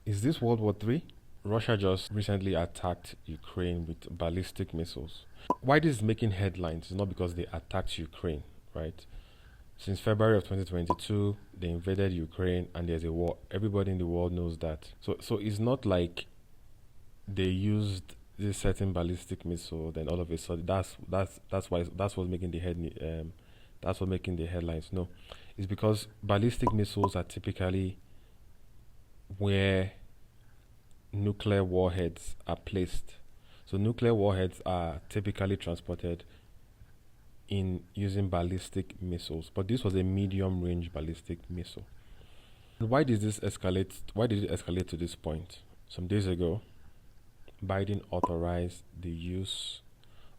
Is this World War Three? Russia just recently attacked Ukraine with ballistic missiles. Why this is making headlines is not because they attacked Ukraine, right? Since February of 2022, they invaded Ukraine and there's a war. Everybody in the world knows that. So it's not like they used this certain ballistic missile. Then all of a sudden, that's what's making the that's what making the headlines. No, it's because ballistic missiles are typically where nuclear warheads are placed. So nuclear warheads are typically transported in using ballistic missiles, but this was a medium range ballistic missile. Why did this escalate? Why did it escalate to this point? Some days ago, Biden authorized the use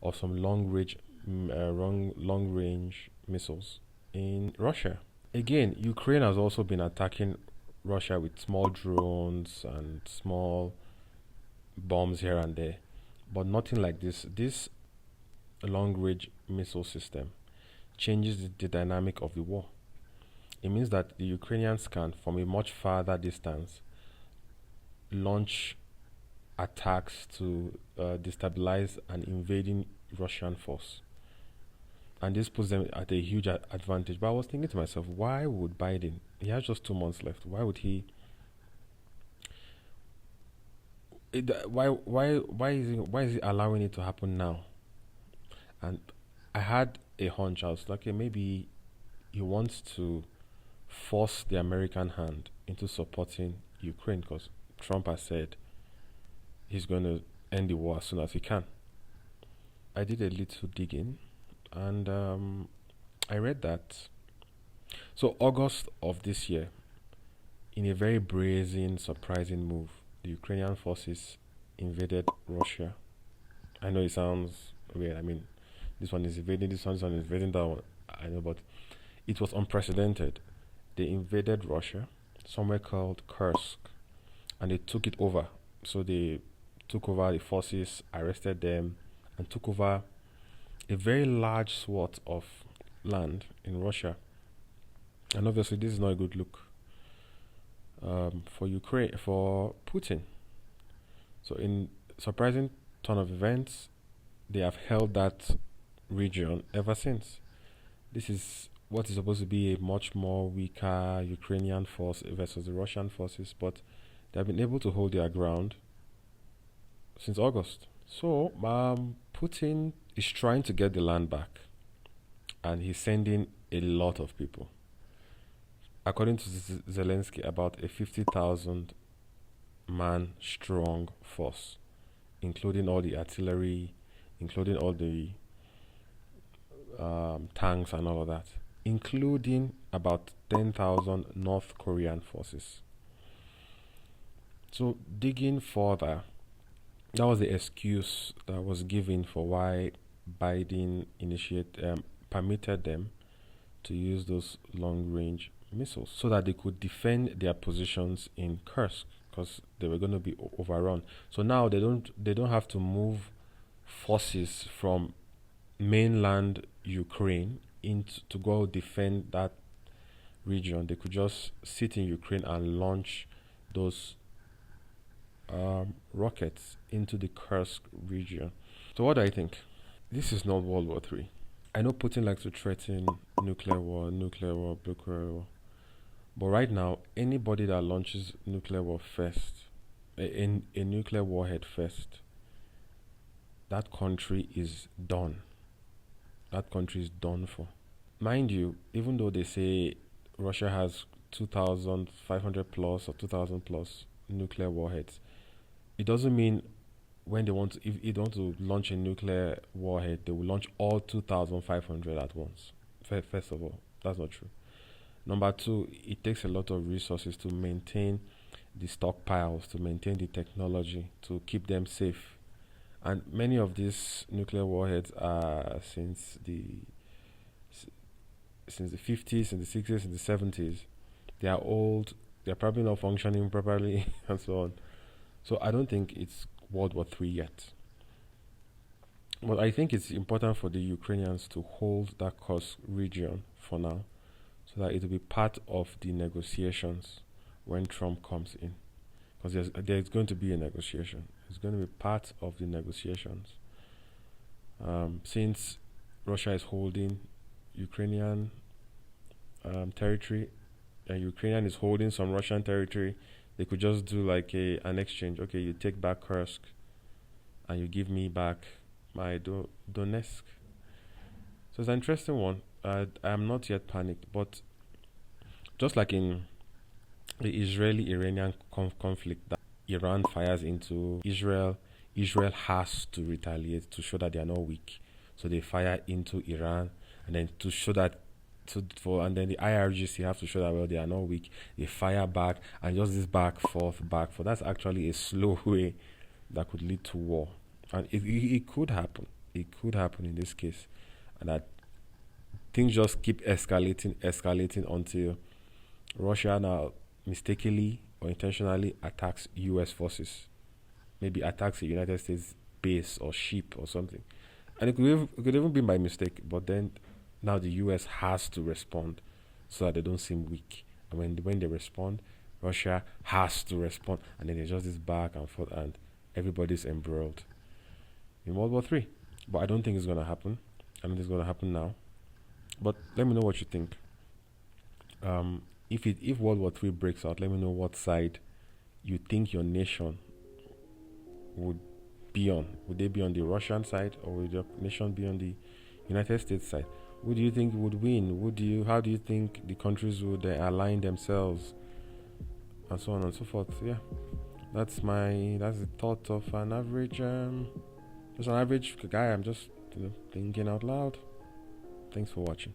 of some long range missiles in Russia. Again, Ukraine has also been attacking Russia with small drones and small bombs here and there, but nothing like this. This long range missile system changes the dynamic of the war. It means that the Ukrainians can, from a much farther distance, launch attacks to destabilize an invading Russian force. And this puts them at a huge advantage. But I was thinking to myself, why would Biden, he has just 2 months left, why would he, why is he allowing it to happen now? And I had a hunch. I was like, okay, maybe he wants to force the American hand into supporting Ukraine because Trump has said he's going to end the war as soon as he can. I did a little digging and I read that. So, August of this year, in a very brazen, surprising move, the Ukrainian forces invaded Russia. I know it sounds weird. I mean, this one is invading this one is invading that one. I know, but it was unprecedented. They invaded Russia, somewhere called Kursk, and they took it over. So they took over the forces, arrested them, and took over a very large swath of land in Russia. And obviously, this is not a good look for Ukraine, for Putin. So, in surprising turn of events, they have held that region ever since. This is what is supposed to be a much more weaker Ukrainian force versus the Russian forces, but they have been able to hold their ground since August. So, Putin is trying to get the land back, and he's sending a lot of people. According to Zelensky, about a 50,000 man strong force, including all the artillery, including all the tanks and all of that, including about 10,000 North Korean forces. So, digging further, that was the excuse that was given for why Biden permitted them to use those long range missiles so that they could defend their positions in Kursk because they were going to be overrun. So now they don't have to move forces from mainland Ukraine into to go defend that region. They could just sit in Ukraine and launch those rockets into the Kursk region. So what do I think? This is not World War Three. I know Putin likes to threaten nuclear war, nuclear war. But right now, anybody that launches nuclear war first, a nuclear warhead first, that country is done. That country is done for. Mind you, even though they say Russia has 2,500 plus or 2,000 plus nuclear warheads, it doesn't mean when they want to, if they want to launch a nuclear warhead, they will launch all 2,500 at once. First of all, that's not true. Number two, it takes a lot of resources to maintain the stockpiles, to maintain the technology, to keep them safe. And many of these nuclear warheads are since the 50s, and the 60s, and the 70s. They are old. They are probably not functioning properly, and so on. So I don't think it's World War Three yet. But I think it's important for the Ukrainians to hold that Kursk region for now, so that it will be part of the negotiations when Trump comes in. because there's going to be a negotiation. It's going to be part of the negotiations. Since Russia is holding Ukrainian territory, and Ukrainian is holding some Russian territory, they could just do like an exchange. Okay, you take back Kursk, and you give me back my Donetsk. So it's an interesting one. I'm not yet panicked, but just like in the Israeli-Iranian conflict that Iran fires into Israel, Israel has to retaliate to show that they are not weak. So they fire into Iran, and then to show that and then the IRGC have to show that well they are not weak. They fire back, and just this back forth. That's actually a slow way that could lead to war, and it could happen. It could happen in this case, and that things just keep escalating until Russia now mistakenly or intentionally attacks U.S. forces, maybe attacks a United States base or ship or something, and it could even be by mistake. But then now the U.S. has to respond so that they don't seem weak, and when they respond, Russia has to respond, and then there's just this back and forth, and everybody's embroiled in World War Three. But I don't think it's gonna happen. I don't think it's gonna happen now. But let me know what you think. If World War Three breaks out, let me know what side you think your nation would be on. Would they be on the Russian side, or would your nation be on the United States side? Who do you think would win? How do you think the countries would align themselves, and so on and so forth? Yeah, that's the thought of an average, just an average guy. I'm just thinking out loud. Thanks for watching.